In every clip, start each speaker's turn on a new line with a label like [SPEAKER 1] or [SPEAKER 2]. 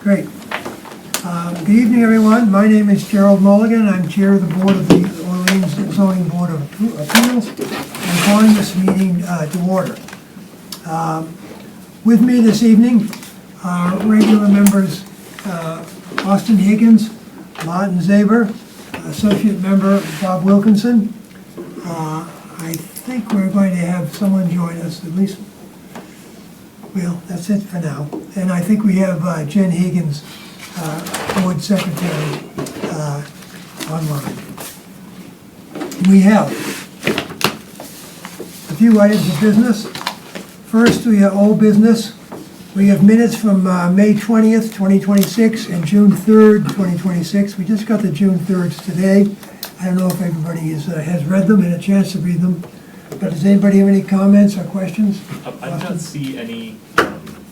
[SPEAKER 1] Great. Good evening, everyone. My name is Gerald Mulligan. I'm Chair of the Board of the Orleans Zoning Board of Appeals. I'm calling this meeting to order. With me this evening are regular members Austin Higgins, Martin Zaber, Associate Member Bob Wilkinson. I think we're going to have someone join us, at least, well, that's it for now. And I think we have Jen Higgins, Board Secretary, online. We have a few items of business. First, we have old business. We have minutes from May 20th, 2026 and June 3rd, 2026. We just got the June 3rds today. I don't know if everybody has read them and a chance to read them, but does anybody have any comments or questions?
[SPEAKER 2] I did not see any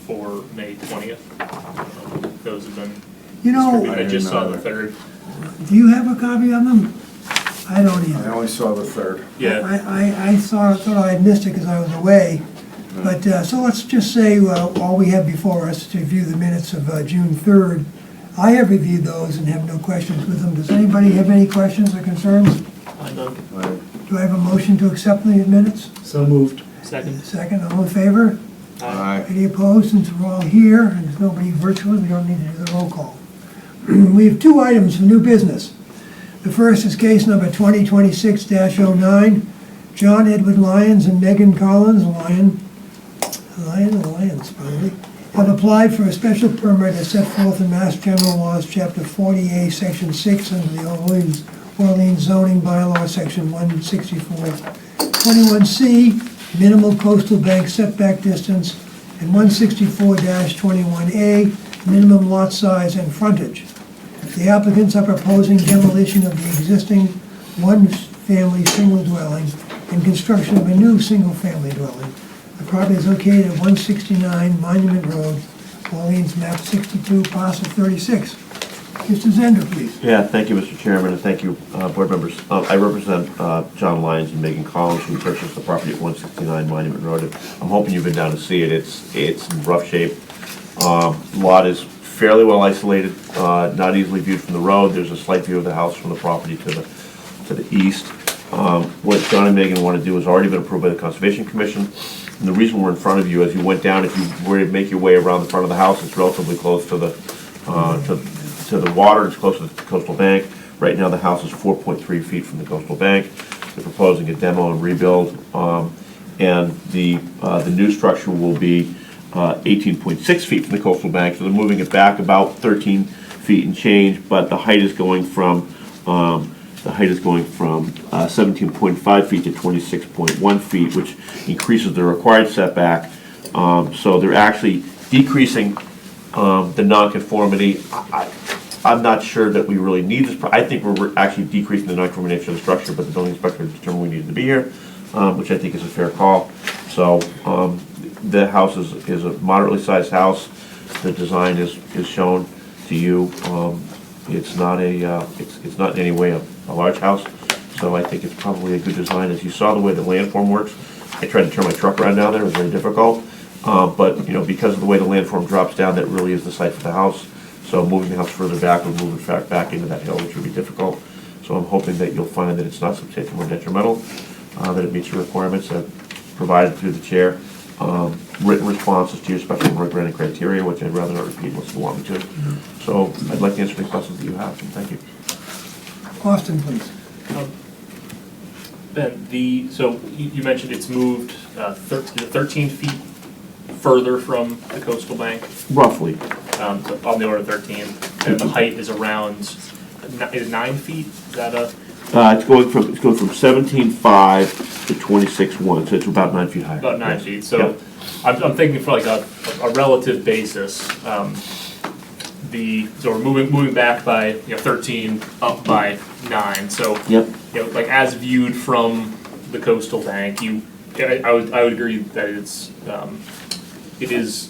[SPEAKER 2] for May 20th. Those have been distributed. I just saw the 3rd.
[SPEAKER 1] Do you have a copy of them? I don't either.
[SPEAKER 3] I only saw the 3rd.
[SPEAKER 2] Yeah.
[SPEAKER 1] I thought I had missed it because I was away. But, so let's just say all we have before us to review the minutes of June 3rd. I have reviewed those and have no questions with them. Does anybody have any questions or concerns?
[SPEAKER 2] None.
[SPEAKER 1] Do I have a motion to accept the minutes?
[SPEAKER 4] So moved.
[SPEAKER 2] Second.
[SPEAKER 1] Second, all in favor?
[SPEAKER 3] Aye.
[SPEAKER 1] Any opposed? Since we're all here and there's nobody virtually, we don't need to do the roll call. We have two items for new business. The first is case number 2026-09. John Edward Lyons and Megan Collins, Lyons probably, have applied for a special permit as set forth in Mass General Laws, Chapter 40A, Section 6, under the Orleans zoning bylaw, Section 164. 21C, minimal coastal bank setback distance, and 164-21A, minimum lot size and frontage. The applicants are proposing demolition of the existing one-family single dwelling and construction of a new single-family dwelling. The property is located at 169 Monument Road, Orleans, map 62, parcel 36. Mr. Zender, please.
[SPEAKER 4] Yeah, thank you, Mr. Chairman, and thank you, board members. I represent John Lyons and Megan Collins, who purchased the property at 169 Monument Road. I'm hoping you've been down to see it. It's in rough shape. Lot is fairly well isolated, not easily viewed from the road. There's a slight view of the house from the property to the east. What John and Megan want to do has already been approved by the Conservation Commission. And the reason we're in front of you, as you went down, if you were to make your way around the front of the house, it's relatively close to the water. It's close to the coastal bank. Right now, the house is 4.3 feet from the coastal bank. They're proposing a demo and rebuild, and the new structure will be 18.6 feet from the coastal bank. So they're moving it back about 13 feet and change, but the height is going from 17.5 feet to 26.1 feet, which increases the required setback. So they're actually decreasing the nonconformity. I'm not sure that we really need this. I think we're actually decreasing the nonconforming nature of the structure, but the building inspector determined we needed to be here, which I think is a fair call. So the house is a moderately sized house. The design is shown to you. It's not it's not in any way a large house, so I think it's probably a good design. As you saw the way the landform works, I tried to turn my truck around down there. It was very difficult, but because of the way the landform drops down, that really is the site for the house. So moving the house further back would move it back into that hill, which would be difficult. So I'm hoping that you'll find that it's not substantially more detrimental, that it meets the requirements that provided through the chair. Written responses to your special permit granting criteria, which I'd rather not repeat unless you want me to. So I'd like to answer any questions that you have, and thank you.
[SPEAKER 1] Austin, please.
[SPEAKER 2] Ben, so you mentioned it's moved 13 feet further from the coastal bank.
[SPEAKER 4] Roughly.
[SPEAKER 2] So on the order of 13, and the height is around 9 feet. Is that a?
[SPEAKER 4] It's going from 17.5 to 26.1, so it's about 9 feet high.
[SPEAKER 2] About 9
[SPEAKER 4] Yes.
[SPEAKER 2] feet. So
[SPEAKER 4] Yep.
[SPEAKER 2] I'm thinking for like a relative basis. So we're moving back by 13, up by 9. So
[SPEAKER 4] Yep.
[SPEAKER 2] like as viewed from the coastal bank, I would agree that it is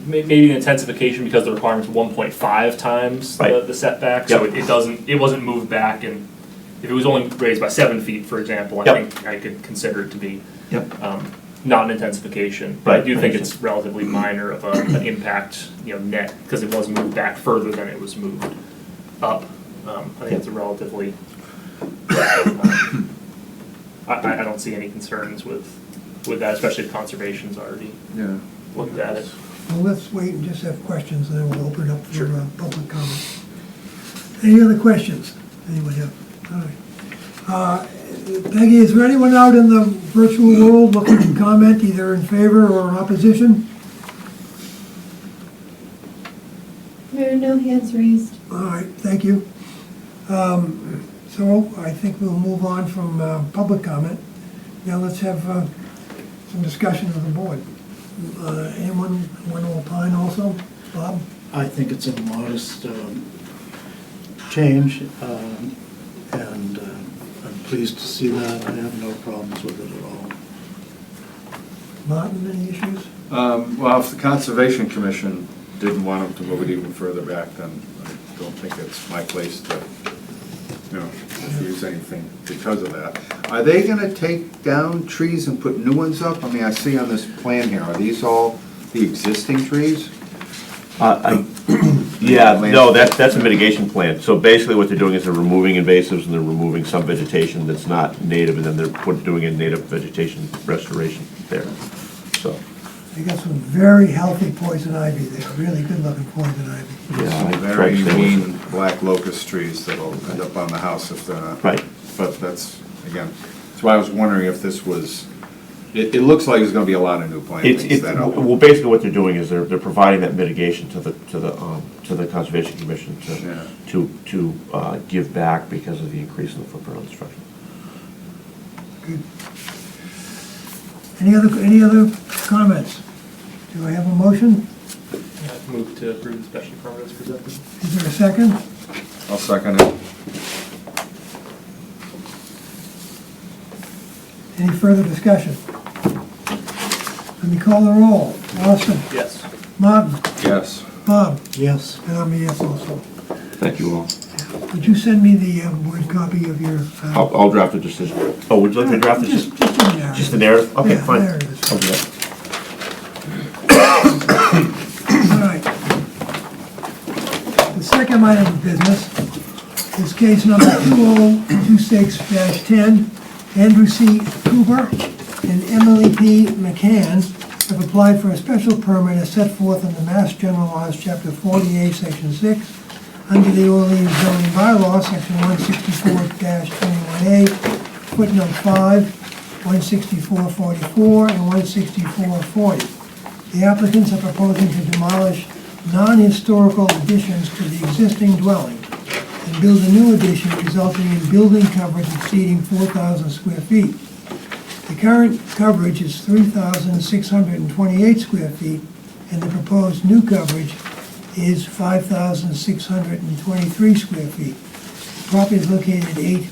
[SPEAKER 2] maybe an intensification because the requirement's 1.5 times
[SPEAKER 4] Right.
[SPEAKER 2] the setback. So
[SPEAKER 4] Yep.
[SPEAKER 2] it wasn't moved back, and if it was only raised by 7 feet, for example, I
[SPEAKER 4] Yep.
[SPEAKER 2] think I could consider it to be
[SPEAKER 4] Yep.
[SPEAKER 2] not an intensification. But I
[SPEAKER 4] Right,
[SPEAKER 2] do
[SPEAKER 4] I
[SPEAKER 2] think it's relatively minor of an impact, net, because it was moved back further than it was moved up. I think it's a relatively, I don't see any concerns with that, especially if conservation's already
[SPEAKER 3] Yeah.
[SPEAKER 2] looked at it.
[SPEAKER 1] Well, let's wait and just have questions, and then we'll open up for public comment. Any other questions? Anyone have? All right. Peggy, is there anyone out in the virtual world looking to comment, either in favor or opposition?
[SPEAKER 5] There are no hands raised.
[SPEAKER 1] All right, thank you. So I think we'll move on from public comment. Now let's have some discussion of the board. Anyone want to opine also? Bob?
[SPEAKER 6] I think it's a modest change, and I'm pleased to see that. I have no problems with it at all.
[SPEAKER 1] Martin, any issues?
[SPEAKER 3] Well, if the Conservation Commission didn't want them to move it even further back, then I don't think it's my place to, refuse anything because of that. Are they gonna take down trees and put new ones up? I mean, I see on this plan here, are these all the existing trees?
[SPEAKER 4] Yeah, no, that's a mitigation plan. So basically what they're doing is they're removing invasives and they're removing some vegetation that's not native, and then they're doing a native vegetation restoration there, so.
[SPEAKER 1] They got some very healthy poison ivy there, really good-looking poison ivy.
[SPEAKER 4] Yeah, I tried
[SPEAKER 3] Very
[SPEAKER 4] to stay away from
[SPEAKER 3] mean black locust trees that'll end up on the house if they're not.
[SPEAKER 4] Right.
[SPEAKER 3] But that's, again, that's why I was wondering if this was, it looks like there's gonna be a lot of new plantings that are.
[SPEAKER 4] Well, basically what they're doing is they're providing that mitigation to the Conservation Commission
[SPEAKER 3] Yeah.
[SPEAKER 4] to give back because of the increase in the footprint of the structure.
[SPEAKER 1] Good. Any other comments? Do I have a motion?
[SPEAKER 2] I've moved to approve the special permit as presented.
[SPEAKER 1] Is there a second?
[SPEAKER 3] I'll second it.
[SPEAKER 1] Any further discussion? Let me call the roll. Austin?
[SPEAKER 2] Yes.
[SPEAKER 1] Martin?
[SPEAKER 3] Yes.
[SPEAKER 1] Bob?
[SPEAKER 6] Yes,
[SPEAKER 1] And I'm a yes also.
[SPEAKER 4] Thank you all.
[SPEAKER 1] Would you send me the word copy of your?
[SPEAKER 4] I'll draft a decision. Oh, would you like me to draft it?
[SPEAKER 1] Just a narrative.
[SPEAKER 4] Just the narrative? Okay,
[SPEAKER 1] Yeah,
[SPEAKER 4] fine.
[SPEAKER 1] narrative.
[SPEAKER 4] I'll do that.
[SPEAKER 1] All right. The second item of business is case number 2026-10. Andrew C. Cooper and Emily P. McCann have applied for a special permit as set forth in the Mass General Laws, Chapter 48, Section 6, under the Orleans zoning bylaw, Section 164-21A, footnote 5, 164-44, and 164-40. The applicants are proposing to demolish non-historical additions to the existing dwelling and build a new addition resulting in building coverage exceeding 4,000 square feet. The current coverage is 3,628 square feet, and the proposed new coverage is 5,623 square feet. The property is located at 8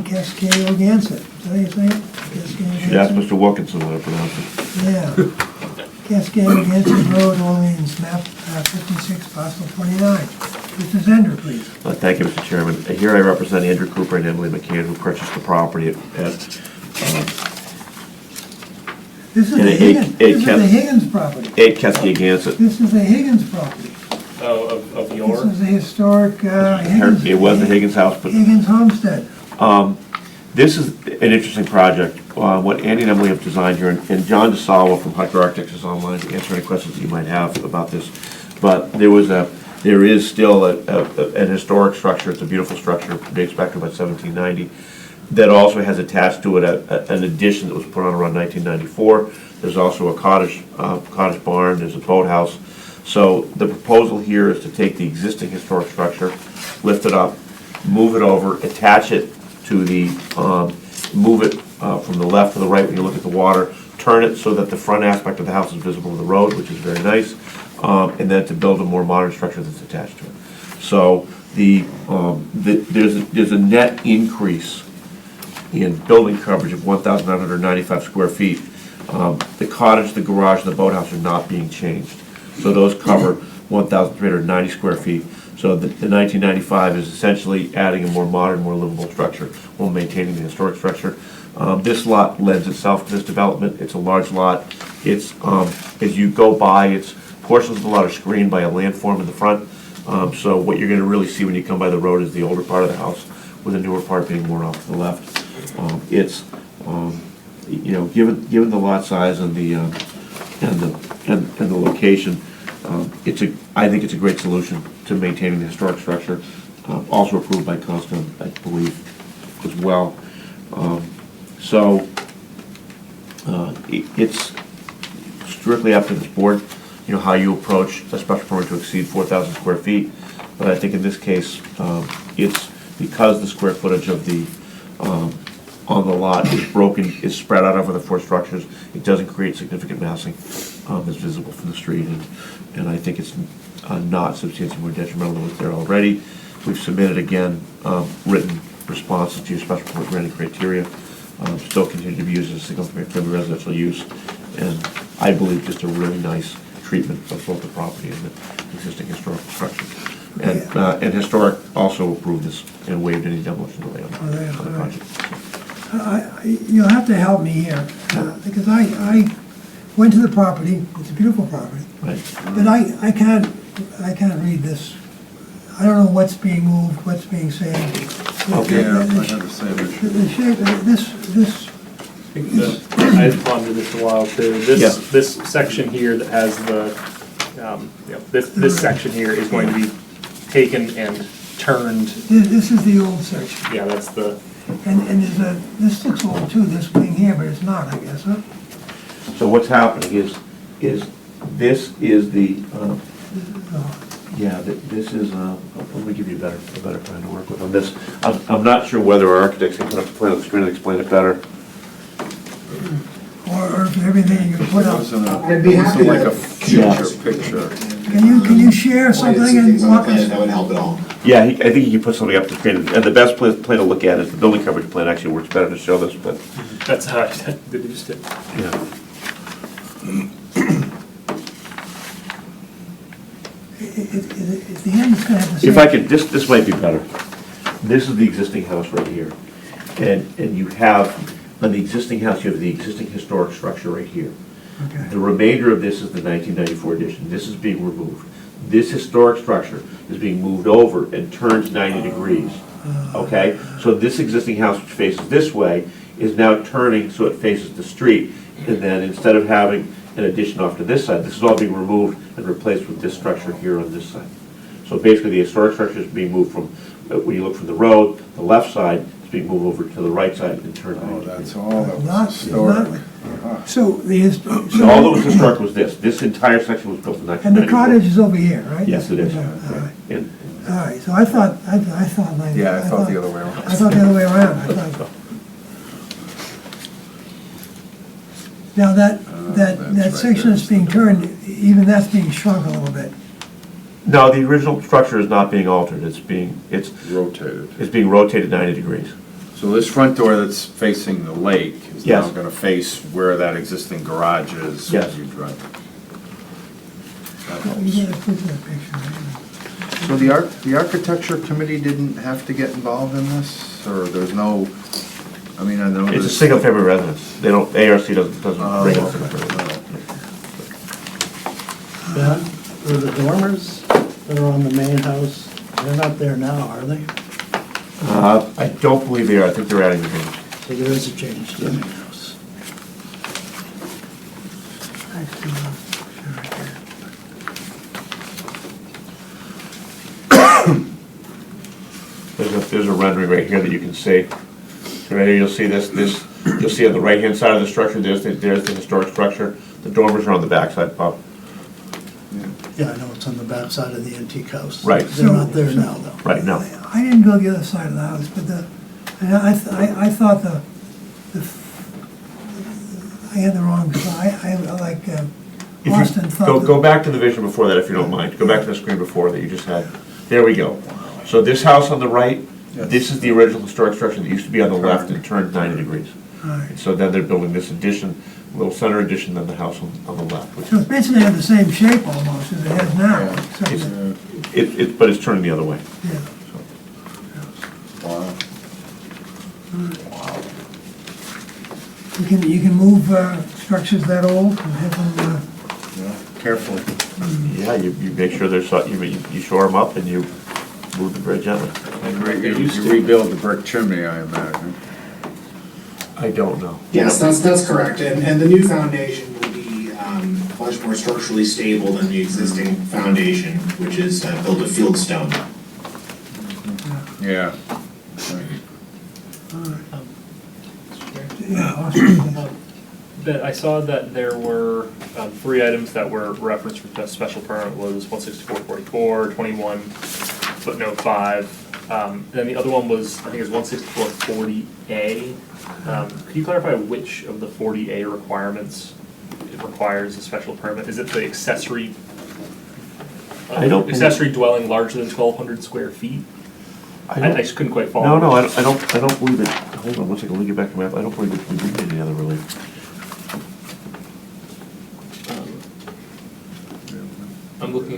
[SPEAKER 1] Cascade Ogansett. Is that how you say it? Cascade
[SPEAKER 4] Should ask
[SPEAKER 1] Ogansett?
[SPEAKER 4] Mr. Wilkinson how to pronounce it.
[SPEAKER 1] Yeah. Cascade Ogansett Road, Orleans, map 56, parcel 29. Mr. Zender, please.
[SPEAKER 4] Thank you, Mr. Chairman. Here I represent Andrew Cooper and Emily McCann, who purchased the property at
[SPEAKER 1] This is
[SPEAKER 4] And
[SPEAKER 1] the
[SPEAKER 4] it-
[SPEAKER 1] Higgins,
[SPEAKER 4] it
[SPEAKER 1] this is
[SPEAKER 4] kept-
[SPEAKER 1] the Higgins property.
[SPEAKER 4] 8 Cascade Gansett.
[SPEAKER 1] This is the Higgins property.
[SPEAKER 2] Oh, of
[SPEAKER 1] This
[SPEAKER 2] your,
[SPEAKER 1] is the historic Higgins.
[SPEAKER 4] It was the Higgins house, but
[SPEAKER 1] Higgins homestead.
[SPEAKER 4] this is an interesting project. What Andy and Emily have designed here, and John DeSalvo from Hucker Architects is online to answer any questions that you might have about this. But there is still an historic structure. It's a beautiful structure, dates back to about 1790. That also has attached to it an addition that was put on around 1994. There's also a cottage barn, there's a boathouse. So the proposal here is to take the existing historic structure, lift it up, move it over, attach it to the, move it from the left to the right when you look at the water, turn it so that the front aspect of the house is visible to the road, which is very nice, and then to build a more modern structure that's attached to it. So there's a net increase in building coverage of 1,995 square feet. The cottage, the garage, and the boathouse are not being changed. So those cover 1,390 square feet. So the 1995 is essentially adding a more modern, more livable structure while maintaining the historic structure. This lot lends itself to this development. It's a large lot. It's, as you go by, it's, portions of the lot are screened by a landform in the front. So what you're gonna really see when you come by the road is the older part of the house, with the newer part being more off to the left. It's, you know, given the lot size and the, and the location, I think it's a great solution to maintaining the historic structure. Also approved by Constant, I believe, as well. So, it's strictly up to this board, you know, how you approach a special permit to exceed 4,000 square feet. But I think in this case, it's because the square footage of the, on the lot is spread out over the four structures, it doesn't create significant massing that's visible from the street. And I think it's not substantially more detrimental than what's there already. We've submitted again, written responses to your special permit granting criteria. Still continue to be used as a single-family residential use. And I believe just a really nice treatment of both the property and the existing historical structure. And Historic also approved this and waived any demolition delay on the project.
[SPEAKER 1] You'll have to help me here, because I went to the property, it's a beautiful property,
[SPEAKER 4] Right.
[SPEAKER 1] but I can't read this. I don't know what's being moved, what's being saved.
[SPEAKER 4] Okay.
[SPEAKER 3] Yeah, I have the same issue.
[SPEAKER 1] The shape, this,
[SPEAKER 2] I think I've pondered this a while too.
[SPEAKER 4] Yeah.
[SPEAKER 2] This section here that has the, this section here is going to be taken and turned.
[SPEAKER 1] this is the old section.
[SPEAKER 2] Yeah, that's the,
[SPEAKER 1] And there's this looks old too, this wing here, but it's not, I guess, huh?
[SPEAKER 4] So what's happening is this is the, this is, let me give you a better plan to work with on this. I'm not sure whether our architects can put up the plan on the screen and explain it better.
[SPEAKER 1] Or if everything you can put up.
[SPEAKER 3] It'd be like a future picture.
[SPEAKER 1] Can you share something and walk us?
[SPEAKER 7] That would help at all.
[SPEAKER 4] Yeah, I think he can put something up the screen, and the best plan to look at is the building coverage plan. Actually works better to show this, but,
[SPEAKER 2] that's how I did it. Just
[SPEAKER 4] yeah.
[SPEAKER 1] At the end, it's gonna have the same.
[SPEAKER 4] If I could, this might be better. This is the existing house right here. And you have, on the existing house, you have the existing historic structure right here.
[SPEAKER 1] Okay.
[SPEAKER 4] The remainder of this is the 1994 addition. This is being removed. This historic structure is being moved over and turns 90 degrees. Okay? So this existing house, which faces this way, is now turning so it faces the street. And then instead of having an addition off to this side, this is all being removed and replaced with this structure here on this side. So basically, the historic structure is being moved from, when you look from the road, the left side is being moved over to the right side and turned 90
[SPEAKER 3] Oh,
[SPEAKER 4] degrees.
[SPEAKER 3] that's all that
[SPEAKER 1] Not-
[SPEAKER 3] was historic.
[SPEAKER 1] not-
[SPEAKER 3] Uh-huh.
[SPEAKER 1] So
[SPEAKER 4] So all that was historic was this. This entire section was built in 1994.
[SPEAKER 1] and the cottage is over here, right?
[SPEAKER 4] Yes, it is.
[SPEAKER 1] All right,
[SPEAKER 4] And
[SPEAKER 1] all right, so I thought like.
[SPEAKER 3] Yeah, I thought the other way around.
[SPEAKER 1] I thought the other way around, I thought. Now, that
[SPEAKER 3] that's right
[SPEAKER 1] section
[SPEAKER 3] there.
[SPEAKER 1] that's being turned, even that's being shrunk a little bit.
[SPEAKER 4] no, the original structure is not being altered. It's being
[SPEAKER 3] Rotated.
[SPEAKER 4] 90 degrees.
[SPEAKER 3] So this front door that's facing the lake is now
[SPEAKER 4] Yes.
[SPEAKER 3] gonna face where that existing garage is
[SPEAKER 4] Yes.
[SPEAKER 3] as you drive. That
[SPEAKER 1] You
[SPEAKER 3] helps.
[SPEAKER 1] gotta put that picture, right?
[SPEAKER 3] So the architecture committee didn't have to get involved in this, or there's no, I mean, I know
[SPEAKER 4] It's a
[SPEAKER 3] there's.
[SPEAKER 4] single family residence. They don't, ARC doesn't
[SPEAKER 3] Oh,
[SPEAKER 4] bring it.
[SPEAKER 3] okay.
[SPEAKER 6] Ben, are the dormers that are on the main house, they're not there now, are they?
[SPEAKER 4] I don't believe they are. I think they're adding the rooms.
[SPEAKER 6] So there is a change to the main house.
[SPEAKER 1] I see, sure, right there.
[SPEAKER 4] There's a rendering right here that you can see. So right here, you'll see you'll see on the right-hand side of the structure, there's the historic structure. The dormers are on the backside, Bob.
[SPEAKER 6] Yeah, I know it's on the back side of the antique house.
[SPEAKER 4] Right.
[SPEAKER 6] They're not there now, though.
[SPEAKER 4] Right, now.
[SPEAKER 1] I didn't go the other side of the house, but I thought I had the wrong side, I like,
[SPEAKER 4] If you
[SPEAKER 1] Austin thought.
[SPEAKER 4] go back to the vision before that, if you don't mind. Go back to the screen before that you just had. There we go. So this house on the right, this is the original historic structure that used to be on the left and turned 90 degrees.
[SPEAKER 1] All right.
[SPEAKER 4] And so then they're building this addition, little center addition, then the house on the left. Which
[SPEAKER 1] So it's basically had the same shape almost as it has now, except
[SPEAKER 4] It's-
[SPEAKER 1] that,
[SPEAKER 4] but it's turning the other way.
[SPEAKER 1] yeah.
[SPEAKER 3] Wow.
[SPEAKER 1] You can move structures that old and have them,
[SPEAKER 3] Carefully.
[SPEAKER 4] Yeah, you make sure they're, you shore them up and you move them very gently.
[SPEAKER 3] And you rebuild the brick chimney, I imagine.
[SPEAKER 4] I don't know.
[SPEAKER 7] Yes, that's correct, and the new foundation will be much more structurally stable than the existing foundation, which is built of field stone.
[SPEAKER 3] Yeah.
[SPEAKER 1] yeah, Austin,
[SPEAKER 2] That I saw that there were 3 items that were referenced for the special permit was 16444, 21 footnote 5. Then the other one was, I think it was 16440A. Could you clarify which of the 40A requirements it requires a special permit? Is it the accessory?
[SPEAKER 4] I don't believe-
[SPEAKER 2] Accessory dwelling larger than 1,200 square feet? I just couldn't quite follow.
[SPEAKER 4] No, I don't believe it, hold on one second, let me get back to my, I don't believe it, we did any other relief.
[SPEAKER 2] I'm looking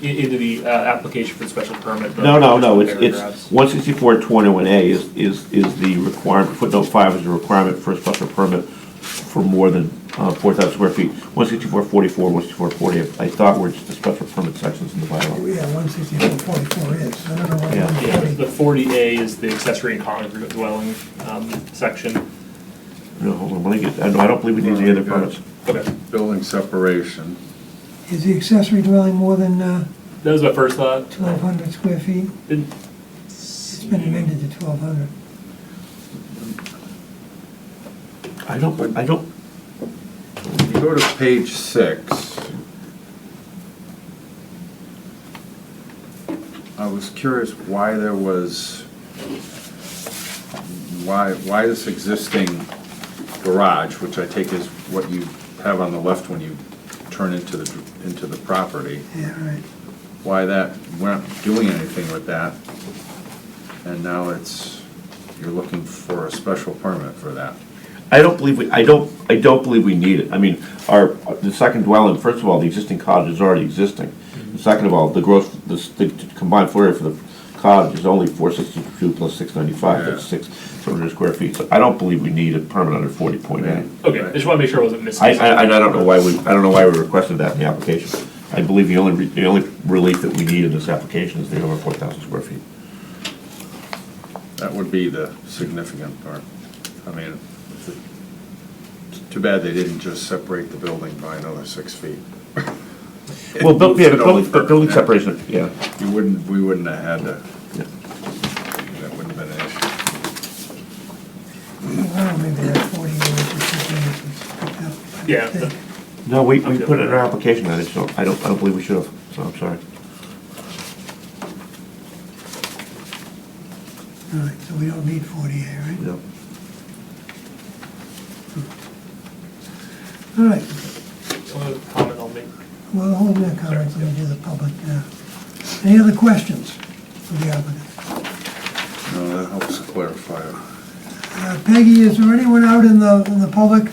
[SPEAKER 2] into the application for the special permit. the
[SPEAKER 4] No, it's
[SPEAKER 2] paragraphs.
[SPEAKER 4] 16421A is the requirement, footnote 5 is the requirement for a special permit for more than 4,000 square feet. 16444, 16440, I thought were just the special permit sections in the bylaw.
[SPEAKER 1] yeah, 16444 is, I don't know what
[SPEAKER 4] Yeah.
[SPEAKER 2] Yeah,
[SPEAKER 1] 140.
[SPEAKER 2] the 40A is the accessory and congregate dwelling section.
[SPEAKER 4] No, hold on, let me get, I don't believe we need any other permits.
[SPEAKER 2] Okay,
[SPEAKER 3] Building separation.
[SPEAKER 1] Is the accessory dwelling more than
[SPEAKER 2] that was my first thought.
[SPEAKER 1] 1,200 square feet?
[SPEAKER 2] Didn't-
[SPEAKER 1] It's been amended to 1,200.
[SPEAKER 4] I don't,
[SPEAKER 3] You go to page 6. I was curious why there was, why this existing garage, which I take is what you have on the left when you turn into the property,
[SPEAKER 1] Yeah, right.
[SPEAKER 3] why that, we're not doing anything with that, and now you're looking for a special permit for that.
[SPEAKER 4] I don't believe we need it. I mean, the second dwelling, first of all, the existing cottage is already existing. And second of all, the combined floor area for the cottage is only 462 plus 695, that's 600 square feet. So I don't believe we need a permit under 40.8.
[SPEAKER 2] Okay, I just want to make sure I wasn't missing.
[SPEAKER 4] I don't know why we requested that in the application. I believe the only relief that we need in this application is the over 4,000 square feet.
[SPEAKER 3] That would be the significant part. I mean, it's too bad they didn't just separate the building by another 6 feet.
[SPEAKER 4] Well,
[SPEAKER 3] It
[SPEAKER 4] yeah,
[SPEAKER 3] moves it over
[SPEAKER 4] building
[SPEAKER 3] further.
[SPEAKER 4] separation, yeah.
[SPEAKER 3] We wouldn't have had to,
[SPEAKER 4] Yeah.
[SPEAKER 3] that wouldn't have been an issue.
[SPEAKER 1] Well, maybe that 40 inches is picked up.
[SPEAKER 2] Yeah,
[SPEAKER 1] Mistake.
[SPEAKER 4] No, we put it in our application, I don't believe we should have, so I'm sorry.
[SPEAKER 1] All right, so we don't need 40A, right?
[SPEAKER 4] No.
[SPEAKER 1] All right,
[SPEAKER 2] Only comment I'll make.
[SPEAKER 1] well, hold that comments, let me do the public now. Any other questions for the applicant?
[SPEAKER 3] No, that helps clarify it.
[SPEAKER 1] Peggy, is there anyone out in the public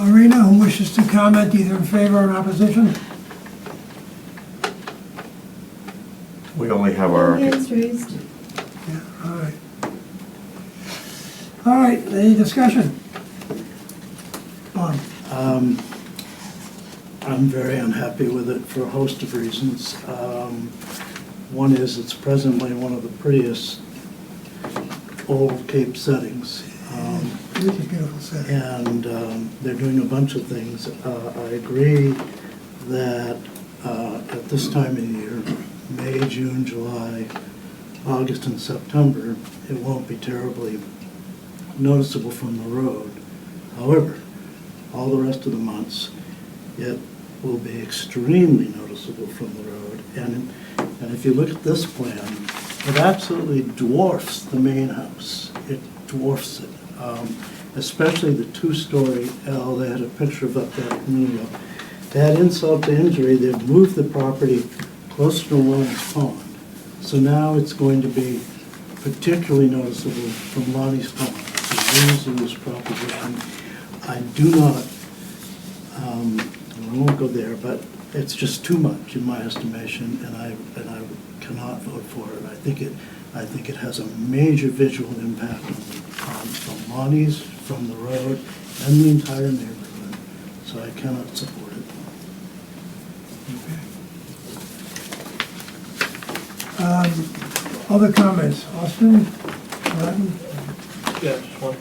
[SPEAKER 1] arena who wishes to comment either in favor or in opposition?
[SPEAKER 4] We only have our,
[SPEAKER 5] Hands raised.
[SPEAKER 1] Yeah, all right. All right, any discussion? Bob?
[SPEAKER 6] I'm very unhappy with it for a host of reasons. One is it's presently one of the prettiest old Cape settings.
[SPEAKER 1] It is a beautiful setting.
[SPEAKER 6] And they're doing a bunch of things. I agree that at this time of year, May, June, July, August, and September, it won't be terribly noticeable from the road. However, all the rest of the months, it will be extremely noticeable from the road. And if you look at this plan, it absolutely dwarfs the main house. It dwarfs it. Especially the two-story L, they had a picture of up there a minute ago. To add insult to injury, they've moved the property closer to Lonnie's Pond. So now it's going to be particularly noticeable from Lonnie's Pond. It's a lose-lose proposition. I do not, I won't go there, but it's just too much in my estimation, and I cannot vote for it. I think it has a major visual impact from Lonnie's, from the road, and the entire neighborhood, so I cannot support it.
[SPEAKER 1] Other comments? Austin? Martin?
[SPEAKER 2] Yeah, just one.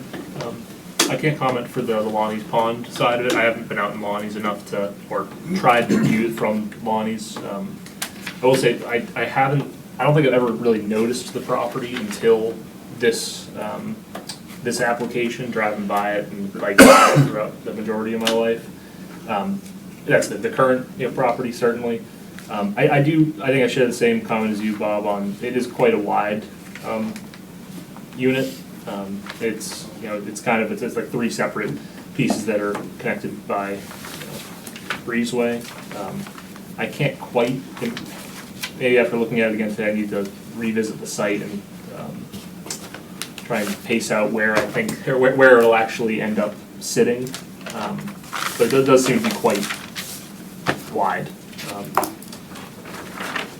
[SPEAKER 2] I can't comment for the Lonnie's Pond side of it. I haven't been out in Lonnie's enough to, or tried to view it from Lonnie's. I will say, I don't think I've ever really noticed the property until this, this application, driving by it and biking throughout the majority of my life. That's the current, property certainly. I think I share the same comment as you, Bob, on it is quite a wide unit. It's it's like three separate pieces that are connected by breezeway. I can't quite, maybe after looking at it again today, I need to revisit the site and try and pace out where I think, or where it'll actually end up sitting. But it does seem to be quite wide.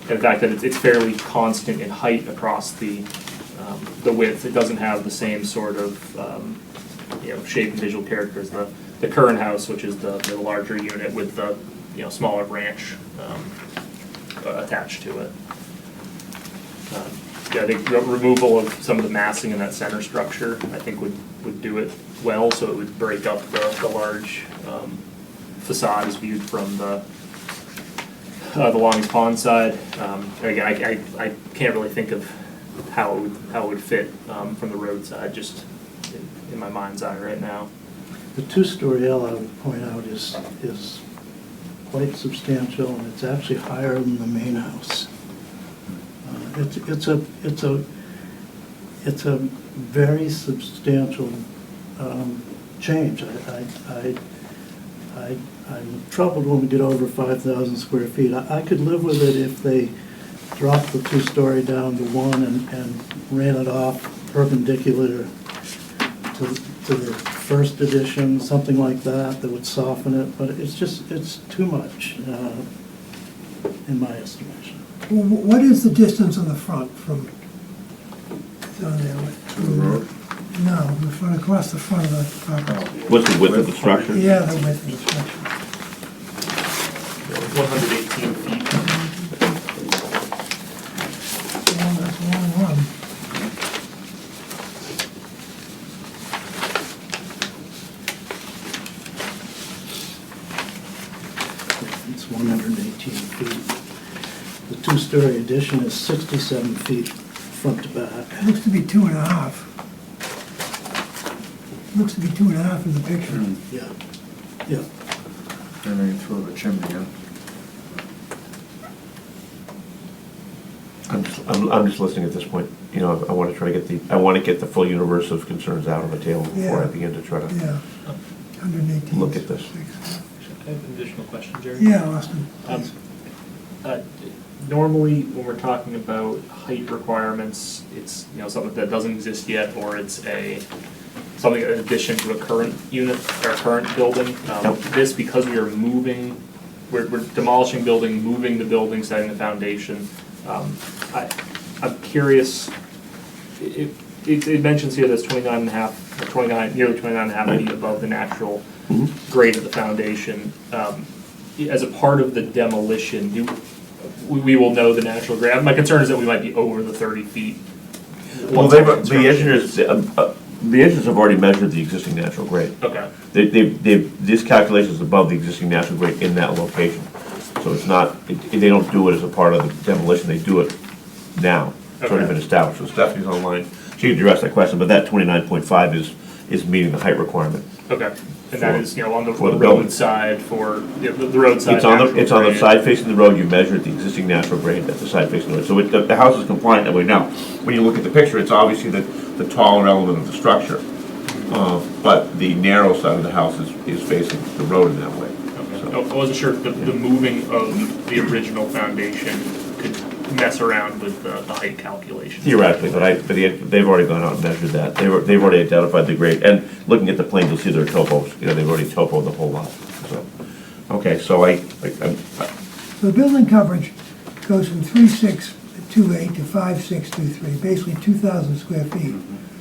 [SPEAKER 2] And the fact that it's fairly constant in height across the width. It doesn't have the same sort of shape and visual character as the current house, which is the larger unit with the smaller branch attached to it. I think removal of some of the massing in that center structure, I think would do it well, so it would break up the large facade as viewed from the Lonnie's Pond side. Again, I can't really think of how it would fit from the roadside, just in my mind's eye right now.
[SPEAKER 6] The two-story L, I would point out, is quite substantial, and it's actually higher than the main house. It's a very substantial change. I'm troubled when we get over 5,000 square feet. I could live with it if they dropped the two-story down to one and ran it off perpendicular to the first edition, something like that would soften it, but it's too much in my estimation.
[SPEAKER 1] What is the distance on the front from down there?
[SPEAKER 3] To the road?
[SPEAKER 1] No, the front, across the front of the property.
[SPEAKER 4] What's the width of the structure?
[SPEAKER 1] Yeah, the width of the structure.
[SPEAKER 2] 118 feet.
[SPEAKER 1] Well, that's a long run.
[SPEAKER 6] It's 118 feet. The two-story addition is 67 feet front to back.
[SPEAKER 1] It looks to be 2.5. Looks to be 2.5 in the picture.
[SPEAKER 6] Yeah, yeah.
[SPEAKER 3] And then you throw the chimney in.
[SPEAKER 4] I'm just listening at this point. I want to try to get the full universe of concerns out on the table before I
[SPEAKER 1] Yeah.
[SPEAKER 4] begin to try to
[SPEAKER 1] Yeah, 118.
[SPEAKER 4] look at this.
[SPEAKER 2] I have an additional question, Jerry.
[SPEAKER 1] Yeah, Austin.
[SPEAKER 2] Normally, when we're talking about height requirements, it's something that doesn't exist yet, or it's something in addition to a current unit or current building. This, because we are moving, we're demolishing building, moving the building, setting the foundation. I'm curious. It mentions here that's 29.5, nearly 29.5 feet above the natural grade of the foundation. As a part of the demolition, we will know the natural grade. My concern is that we might be over the 30 feet.
[SPEAKER 4] Well, the engineers have already measured the existing natural grade.
[SPEAKER 2] Okay.
[SPEAKER 4] This calculation is above the existing natural grade in that location. So it's not, they don't do it as a part of the demolition, they do it now. It's already
[SPEAKER 2] Okay.
[SPEAKER 4] been established, so Stephanie's online. She can address that question, but that 29.5 is meeting the height requirement.
[SPEAKER 2] Okay. And that is, on the
[SPEAKER 4] For the building.
[SPEAKER 2] roadside for, the roadside
[SPEAKER 4] It's on
[SPEAKER 2] natural
[SPEAKER 4] the
[SPEAKER 2] grade.
[SPEAKER 4] side facing the road, you measure the existing natural grade at the side facing the road. So the house is compliant that way. Now, when you look at the picture, it's obviously the taller element of the structure. But the narrow side of the house is facing the road in that way.
[SPEAKER 2] Okay. I wasn't sure if the moving of the original foundation could mess around with the height calculations.
[SPEAKER 4] Theoretically, but they've already gone out and measured that. They've already identified the grade. And looking at the plan, you'll see their topos. They've already topoed the whole lot. So, okay, so
[SPEAKER 1] So the building coverage goes from 3,628 to 5,623, basically 2,000 square feet.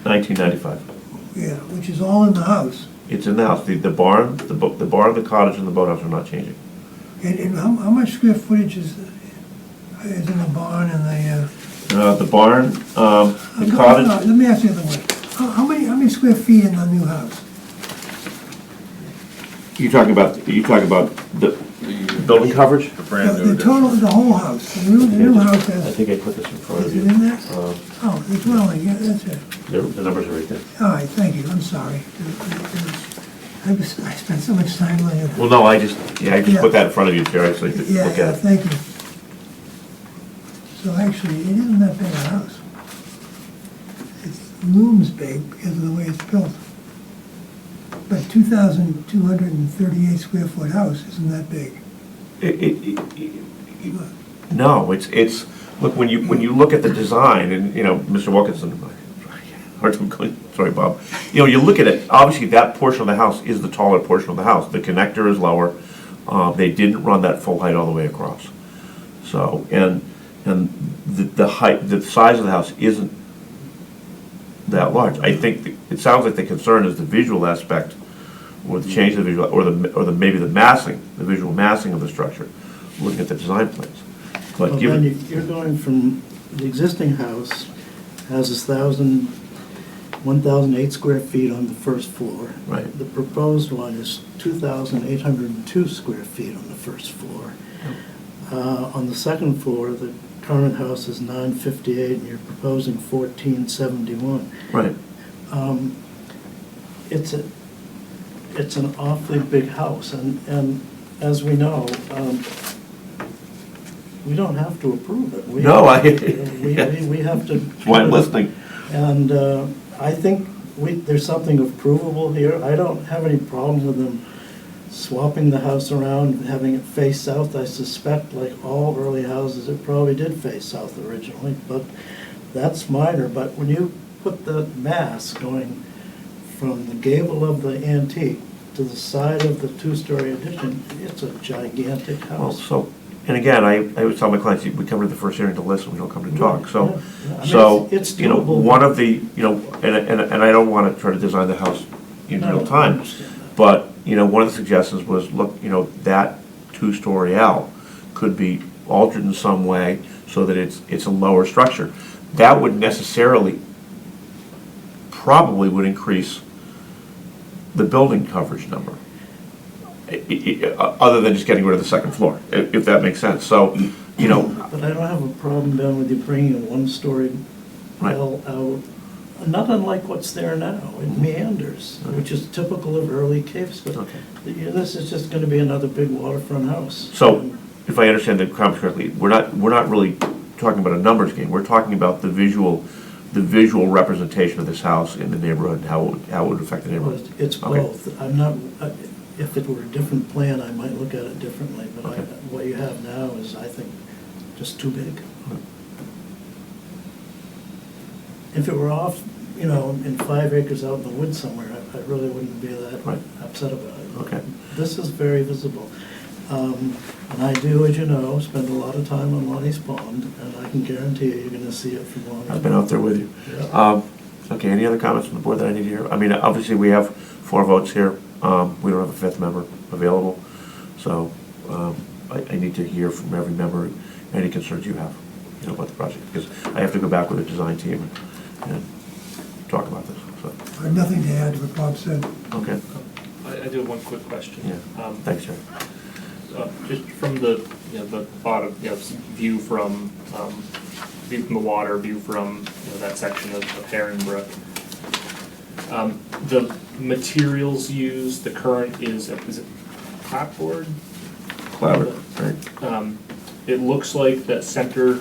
[SPEAKER 4] 1995.
[SPEAKER 1] Yeah, which is all in the house.
[SPEAKER 4] It's in the house. The barn, the barn, the cottage, and the boathouse are not changing.
[SPEAKER 1] And how much square footage is in the barn and
[SPEAKER 4] The barn, the
[SPEAKER 1] no,
[SPEAKER 4] cottage,
[SPEAKER 1] let me ask you the other way. How many square feet in the new house?
[SPEAKER 4] you're talking about the building coverage?
[SPEAKER 3] The brand new
[SPEAKER 1] The total,
[SPEAKER 3] addition.
[SPEAKER 1] the whole house, the new house
[SPEAKER 4] I
[SPEAKER 1] has,
[SPEAKER 4] think I put this in front
[SPEAKER 1] is
[SPEAKER 4] of
[SPEAKER 1] it
[SPEAKER 4] you.
[SPEAKER 1] in there? Oh, the dwelling, yeah, that's it.
[SPEAKER 4] The numbers are right there.
[SPEAKER 1] All right, thank you, I'm sorry. I spent so much time on it.
[SPEAKER 4] Well, no, I just
[SPEAKER 1] Yeah.
[SPEAKER 4] put that in front of you, Jerry, so you could
[SPEAKER 1] Yeah,
[SPEAKER 4] look
[SPEAKER 1] yeah,
[SPEAKER 4] at it.
[SPEAKER 1] thank you. So actually, it isn't that big a house. It looms big because of the way it's built. But 2,238 square foot house isn't that big.
[SPEAKER 4] No, it's, look, when you look at the design, and, Mr. Wilkinson, sorry, Bob, you look at it, obviously, that portion of the house is the taller portion of the house. The connector is lower. They didn't run that full height all the way across. So, and the height, the size of the house isn't that large. I think, it sounds like the concern is the visual aspect, or the change of the visual, or maybe the visual massing of the structure, looking at the design plans. But
[SPEAKER 6] Well,
[SPEAKER 4] given,
[SPEAKER 6] then you're going from, the existing house has 1,008 square feet on the first floor.
[SPEAKER 4] Right.
[SPEAKER 6] The proposed one is 2,802 square feet on the first floor. On the second floor, the current house is 958, and you're proposing 1,471.
[SPEAKER 4] right,
[SPEAKER 6] It's an awfully big house, and as we know, we don't have to approve it.
[SPEAKER 4] No,
[SPEAKER 6] We have to.
[SPEAKER 4] that's why I'm listening.
[SPEAKER 6] And I think there's something provable here. I don't have any problem with them swapping the house around, and having it face south. I suspect, like all early houses, it probably did face south originally, but that's minor. But when you put the mass going from the gable of the antique to the side of the two-story addition, it's a gigantic
[SPEAKER 4] Well,
[SPEAKER 6] house.
[SPEAKER 4] so, and again, I always tell my clients, we come to the first hearing to listen, we don't come to talk, so,
[SPEAKER 6] Yeah, yeah. I mean,
[SPEAKER 4] so,
[SPEAKER 6] it's doable.
[SPEAKER 4] one of the, and I don't wanna try to design the house in
[SPEAKER 6] No,
[SPEAKER 4] real
[SPEAKER 6] I
[SPEAKER 4] time,
[SPEAKER 6] understand that.
[SPEAKER 4] but, one of the suggestions was, look, that two-story L could be altered in some way so that it's a lower structure. That would necessarily, probably would increase the building coverage number, other than just getting rid of the second floor, if that makes sense. So,
[SPEAKER 6] But I don't have a problem, Ben, with you bringing a one-story
[SPEAKER 4] Right.
[SPEAKER 6] L out, not unlike what's there now. It meanders, which is typical of early caves, but
[SPEAKER 4] Okay.
[SPEAKER 6] this is just gonna be another big waterfront house.
[SPEAKER 4] So, if I understand the comments correctly, we're not really talking about a numbers game, we're talking about the visual representation of this house in the neighborhood, and how it would affect the
[SPEAKER 6] But
[SPEAKER 4] neighborhood.
[SPEAKER 6] it's
[SPEAKER 4] Okay.
[SPEAKER 6] both. I'm not, if it were a different plan, I might look at it differently, but
[SPEAKER 4] Okay.
[SPEAKER 6] what you have now is, I think, just too big. If it were off, in 5 acres out in the woods somewhere, I really wouldn't be that
[SPEAKER 4] Right.
[SPEAKER 6] upset about it.
[SPEAKER 4] Okay.
[SPEAKER 6] This is very visible. And I do, as you know, spend a lot of time on Lonnie's Pond, and I can guarantee you're gonna see it from Lonnie's Pond.
[SPEAKER 4] I've been out there with you.
[SPEAKER 6] Yeah.
[SPEAKER 4] Okay, any other comments from the board that I need to hear? I mean, obviously, we have 4 votes here, we don't have a 5th member available, so I need to hear from every member any concerns you have, about the project, because I have to go back with the design team and talk about this, so,
[SPEAKER 1] I have nothing to add to what Bob said.
[SPEAKER 4] okay,
[SPEAKER 2] I do have one quick question.
[SPEAKER 4] yeah, thanks, Jerry.
[SPEAKER 2] Just from the bottom, view from the water, view from, that section of Herringbrook. The materials used, the current is it clapboard?
[SPEAKER 4] Collaborative, right?
[SPEAKER 2] It looks like that center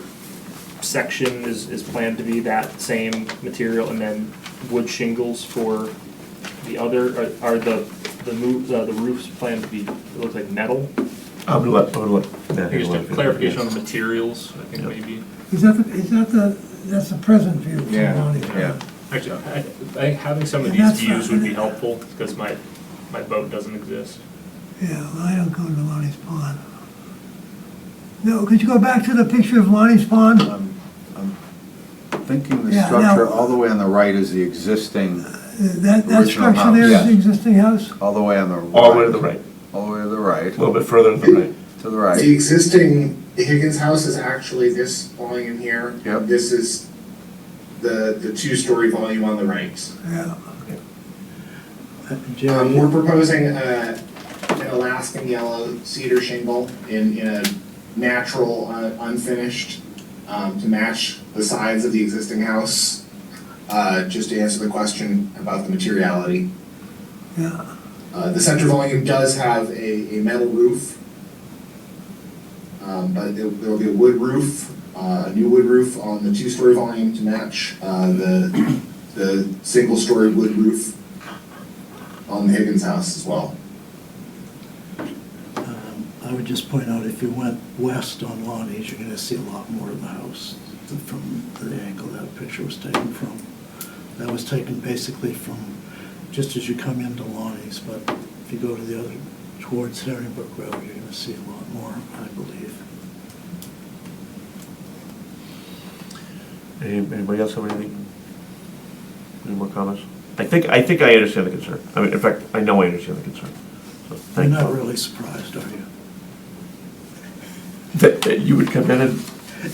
[SPEAKER 2] section is planned to be that same material, and then wood shingles for the other, are the roofs planned to be, it looks like metal?
[SPEAKER 4] I'm gonna let Matt
[SPEAKER 2] Just a
[SPEAKER 4] handle it.
[SPEAKER 2] clarification on the materials, I think
[SPEAKER 4] Yeah.
[SPEAKER 2] maybe.
[SPEAKER 1] That's the present view from
[SPEAKER 3] Yeah,
[SPEAKER 1] Lonnie's
[SPEAKER 3] yeah.
[SPEAKER 1] Pond.
[SPEAKER 2] Actually, having some of
[SPEAKER 1] And
[SPEAKER 2] these
[SPEAKER 1] that's
[SPEAKER 2] views
[SPEAKER 1] not-
[SPEAKER 2] would be helpful, because my boat doesn't exist.
[SPEAKER 1] Yeah, well, I don't go to Lonnie's Pond. No, could you go back to the picture of Lonnie's Pond?
[SPEAKER 3] I'm thinking the
[SPEAKER 1] Yeah,
[SPEAKER 3] structure
[SPEAKER 1] now-
[SPEAKER 3] all the way on the right is the existing,
[SPEAKER 1] That
[SPEAKER 3] Original
[SPEAKER 1] structure there is
[SPEAKER 3] house.
[SPEAKER 1] the existing house?
[SPEAKER 3] all the way on the right.
[SPEAKER 4] All the way to the right,
[SPEAKER 3] All the way to the right,
[SPEAKER 4] a little bit further to the right.
[SPEAKER 3] to the
[SPEAKER 7] The
[SPEAKER 3] right.
[SPEAKER 7] existing Higgins house is actually this volume here.
[SPEAKER 3] Yep.
[SPEAKER 7] This is the two-story volume on the right.
[SPEAKER 1] Yeah.
[SPEAKER 6] Jerry,
[SPEAKER 7] We're proposing an Alaskan yellow cedar shingle in a natural, unfinished, to match the sides of the existing house. Just to answer the question about the materiality.
[SPEAKER 1] Yeah.
[SPEAKER 7] The center volume does have a metal roof, but there will be a wood roof, a new wood roof on the two-story volume to match the single-story wood roof on the Higgins house as well.
[SPEAKER 6] I would just point out, if you went west on Lonnie's, you're gonna see a lot more of the house from the angle that picture was taken from. That was taken basically from just as you come into Lonnie's, but if you go to the other, towards Herringbrook Road, you're gonna see a lot more, I believe.
[SPEAKER 4] Anybody else have anything? Any more comments? I think I understand the concern. I mean, in fact, I know I understand the concern. So
[SPEAKER 6] You're
[SPEAKER 4] thank
[SPEAKER 6] not
[SPEAKER 4] you.
[SPEAKER 6] really surprised, are you?
[SPEAKER 4] That you would come in and,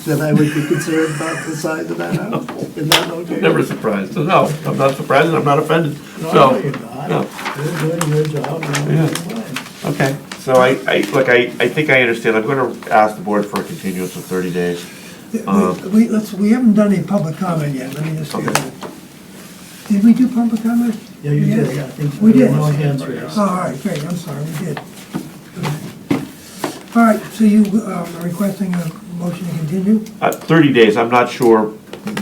[SPEAKER 6] That I would be concerned about the size of that house? Is that okay?
[SPEAKER 4] never surprised. So no, I'm not surprised and I'm not offended.
[SPEAKER 6] No,
[SPEAKER 4] So,
[SPEAKER 6] you're not.
[SPEAKER 4] no.
[SPEAKER 6] You're doing your job, and
[SPEAKER 4] Yeah.
[SPEAKER 6] I'm doing mine.
[SPEAKER 4] Okay, so I think I understand. I'm gonna ask the board for a continuance of 30 days.
[SPEAKER 1] We haven't done any public comment yet, let me just do
[SPEAKER 4] Okay.
[SPEAKER 1] that. Did we do public comment?
[SPEAKER 6] Yeah, you
[SPEAKER 1] Yes?
[SPEAKER 6] did, I think.
[SPEAKER 1] We did.
[SPEAKER 6] No hands raised.
[SPEAKER 1] Oh, all right, great, I'm sorry, we did. All right, so you are requesting a motion to continue?
[SPEAKER 4] 30 days, I'm not sure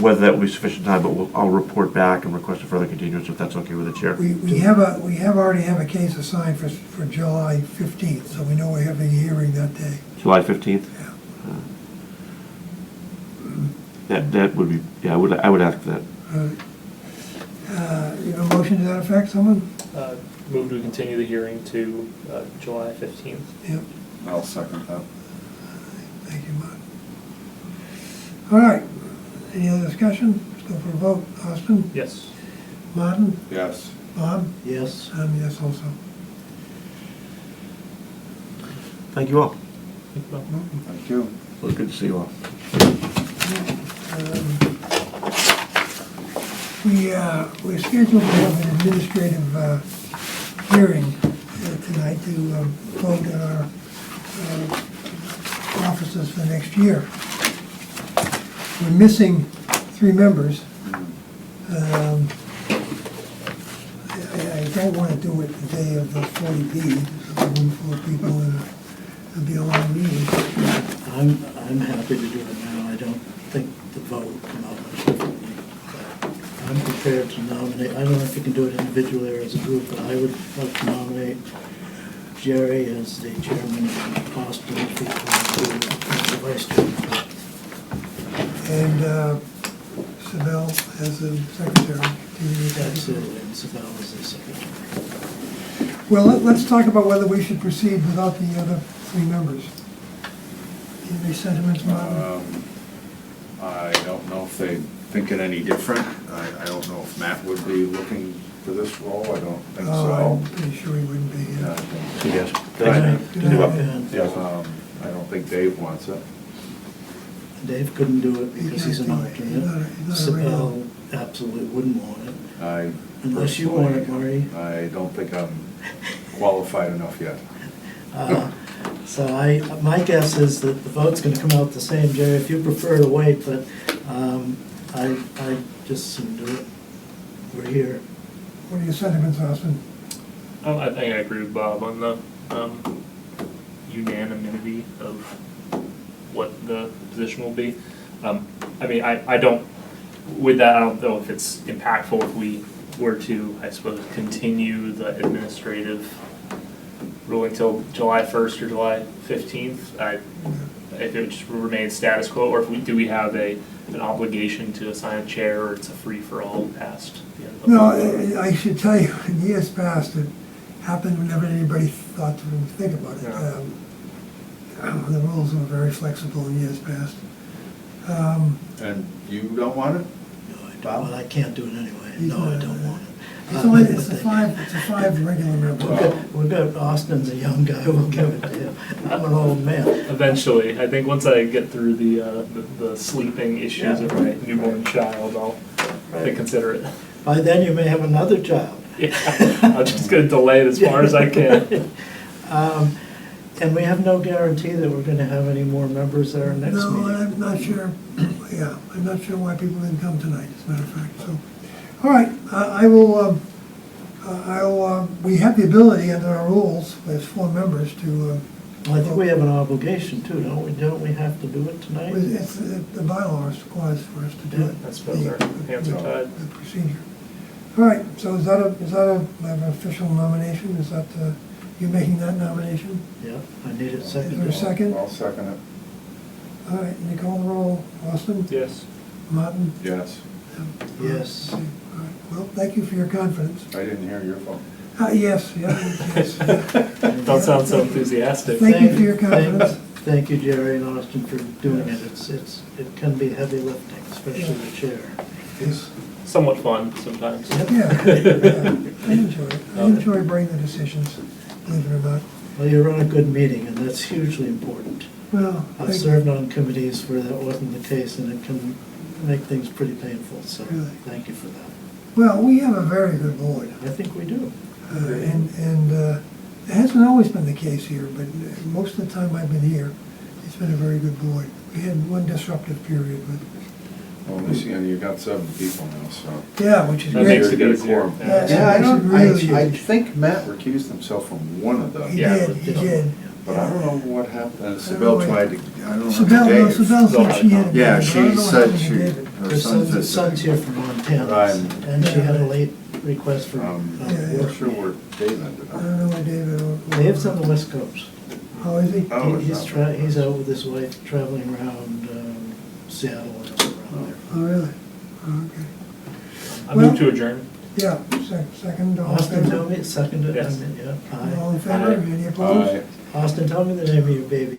[SPEAKER 4] whether that will be sufficient time, but I'll report back and request a further continuance if that's okay with the chair.
[SPEAKER 1] We already have a case assigned for July 15th, so we know we're having a hearing that day.
[SPEAKER 4] July 15th? That would be, yeah, I would ask for that.
[SPEAKER 1] You have a motion to that effect, someone?
[SPEAKER 2] Move to continue the hearing to July 15th.
[SPEAKER 1] Yep,
[SPEAKER 3] I'll second that.
[SPEAKER 1] thank you, Martin. All right, any other discussion? Let's go for a vote. Austin?
[SPEAKER 2] Yes.
[SPEAKER 1] Martin?
[SPEAKER 3] Yes.
[SPEAKER 1] Bob?
[SPEAKER 6] Yes.
[SPEAKER 1] Yes also.
[SPEAKER 4] Thank you all.
[SPEAKER 3] Thank you.
[SPEAKER 4] It was good to see you all.
[SPEAKER 1] We're scheduled to have an administrative hearing tonight to vote on our offices for next year. We're missing 3 members. I don't want to do it the day of the 40B, there's a room full of people and it'll be a long meeting.
[SPEAKER 6] I'm happy to do it now. I don't think the vote will come out much differently. But I'm prepared to nominate, I don't know if you can do it individually or as a group, but I would like to nominate Jerry as the chairman and Austin as the vice chairman.
[SPEAKER 1] And Sibel as the secretary.
[SPEAKER 6] Absolutely, and Isabel is the secretary.
[SPEAKER 1] Well, let's talk about whether we should proceed without the other 3 members. Any sentiments, Martin?
[SPEAKER 3] I don't know if they think it any different. I don't know if Matt would be looking for this role. I don't think
[SPEAKER 1] Oh,
[SPEAKER 3] so.
[SPEAKER 1] I'm pretty sure he wouldn't be.
[SPEAKER 3] Yeah, I
[SPEAKER 1] Yeah.
[SPEAKER 3] don't-
[SPEAKER 4] See you guys.
[SPEAKER 6] Good night.
[SPEAKER 1] Good night.
[SPEAKER 4] Yes.
[SPEAKER 3] I don't think Dave wants it.
[SPEAKER 6] Dave couldn't do it because he's an
[SPEAKER 1] He's not a
[SPEAKER 6] alternate.
[SPEAKER 1] regular.
[SPEAKER 6] Sibel absolutely wouldn't want it,
[SPEAKER 3] I
[SPEAKER 6] unless you want it, Marty.
[SPEAKER 3] I don't think I'm qualified enough yet.
[SPEAKER 6] So my guess is that the vote's gonna come out the same, Jerry, if you prefer to wait, but I just assume do it. We're here.
[SPEAKER 1] What are your sentiments, Austin?
[SPEAKER 2] I think I agree with Bob on the unanimity of what the position will be. I mean, I don't, with that, I don't know if it's impactful if we were to, I suppose, continue the administrative ruling till July 1st or July 15th. If it just remains status quo, or if we have an obligation to assign a chair, or it's a free-for-all past the end of the
[SPEAKER 1] No, I should tell you, in years past, it happened whenever anybody thought to think about it.
[SPEAKER 2] Yeah.
[SPEAKER 1] The rules were very flexible in years past.
[SPEAKER 3] And you don't want it?
[SPEAKER 6] No, I don't, well, I can't do it anyway. No, I don't want it.
[SPEAKER 1] It's a five regular members.
[SPEAKER 6] We've got Austin's a young guy, we'll give it to him. I'm an old man.
[SPEAKER 2] Eventually, I think once I get through the sleeping issues of my newborn child, I'll
[SPEAKER 6] Right.
[SPEAKER 2] consider it.
[SPEAKER 6] By then, you may have another child.
[SPEAKER 2] Yeah, I'm just gonna delay it as far as I can.
[SPEAKER 6] And we have no guarantee that we're gonna have any more members at our next
[SPEAKER 1] No,
[SPEAKER 6] meeting.
[SPEAKER 1] I'm not sure, yeah, I'm not sure why people didn't come tonight, as a matter of fact, so. All right, we have the ability under our rules, as 4 members, to,
[SPEAKER 6] Well, I think we have an obligation too, don't we? Don't we have to do it tonight?
[SPEAKER 1] it's, the bylaws requires for us to do it.
[SPEAKER 2] I suppose our hands are tied.
[SPEAKER 1] The procedure. All right, so is that an official nomination? Is that, you making that nomination?
[SPEAKER 6] Yeah, I need it
[SPEAKER 1] Is there a
[SPEAKER 6] seconded.
[SPEAKER 1] second?
[SPEAKER 3] I'll second it.
[SPEAKER 1] All right, you call the roll. Austin?
[SPEAKER 2] Yes.
[SPEAKER 1] Martin?
[SPEAKER 3] Yes.
[SPEAKER 6] Yes.
[SPEAKER 1] All right, well, thank you for your confidence.
[SPEAKER 3] I didn't hear your phone.
[SPEAKER 1] Yes, yes.
[SPEAKER 2] Don't sound so enthusiastic.
[SPEAKER 1] Thank you for your confidence.
[SPEAKER 6] Thank you, Jerry and Austin, for doing it. It can be heavy lifting, especially the chair.
[SPEAKER 1] Yes.
[SPEAKER 2] Somewhat fun sometimes.
[SPEAKER 1] Yeah, I enjoy it. I enjoy bringing the decisions, believe it or not.
[SPEAKER 6] Well, you run a good meeting, and that's hugely important.
[SPEAKER 1] Well,
[SPEAKER 6] I've served on committees where that wasn't the case, and it can make things pretty painful, so
[SPEAKER 1] Really?
[SPEAKER 6] thank you for that.
[SPEAKER 1] well, we have a very good board.
[SPEAKER 6] I think we do.
[SPEAKER 1] And it hasn't always been the case here, but most of the time I've been here, it's been a very good board. We had one disruptive period, but,
[SPEAKER 3] Well, at least, you got 7 people now, so.
[SPEAKER 1] yeah, which is
[SPEAKER 2] That
[SPEAKER 1] great.
[SPEAKER 2] makes it
[SPEAKER 3] Get a
[SPEAKER 2] easier.
[SPEAKER 3] quorum.
[SPEAKER 1] Yeah,
[SPEAKER 3] Yeah, I
[SPEAKER 1] makes it
[SPEAKER 3] don't,
[SPEAKER 1] really
[SPEAKER 3] I
[SPEAKER 1] huge.
[SPEAKER 3] think Matt recused himself from one of them,
[SPEAKER 1] He
[SPEAKER 2] Yeah,
[SPEAKER 1] did,
[SPEAKER 2] but
[SPEAKER 1] he did.
[SPEAKER 3] but I don't know what happened.
[SPEAKER 1] I
[SPEAKER 3] Sybil
[SPEAKER 1] don't know.
[SPEAKER 3] tried to, I don't know.
[SPEAKER 1] Sibel, no,
[SPEAKER 3] Dave.
[SPEAKER 1] Sibel said she had.
[SPEAKER 3] Yeah,
[SPEAKER 1] I
[SPEAKER 3] she
[SPEAKER 1] don't know what
[SPEAKER 3] said
[SPEAKER 1] happened to
[SPEAKER 3] she,
[SPEAKER 1] David.
[SPEAKER 3] her
[SPEAKER 6] Her
[SPEAKER 3] son's
[SPEAKER 6] son's here from Montana,
[SPEAKER 3] Right.
[SPEAKER 6] and she had a late request for
[SPEAKER 3] I'm
[SPEAKER 1] Yeah,
[SPEAKER 3] not sure where Dave ended
[SPEAKER 1] I
[SPEAKER 3] up.
[SPEAKER 1] don't know why David or.
[SPEAKER 6] Dave's on the West Coast.
[SPEAKER 1] Oh, is he?
[SPEAKER 3] Oh, is
[SPEAKER 6] He's
[SPEAKER 3] that right?
[SPEAKER 6] he's out with his wife traveling around Seattle and around there.
[SPEAKER 1] Oh, really? Oh, okay.
[SPEAKER 2] I move to adjourn.
[SPEAKER 1] Yeah, second, all in
[SPEAKER 6] Austin, tell
[SPEAKER 1] favor?
[SPEAKER 6] me, seconded, I
[SPEAKER 2] Yes.
[SPEAKER 6] mean, yeah,
[SPEAKER 1] All
[SPEAKER 6] aye.
[SPEAKER 1] in favor?
[SPEAKER 2] Aye.
[SPEAKER 1] Any opposed?
[SPEAKER 3] Aye.
[SPEAKER 6] Austin, tell me the name of your baby.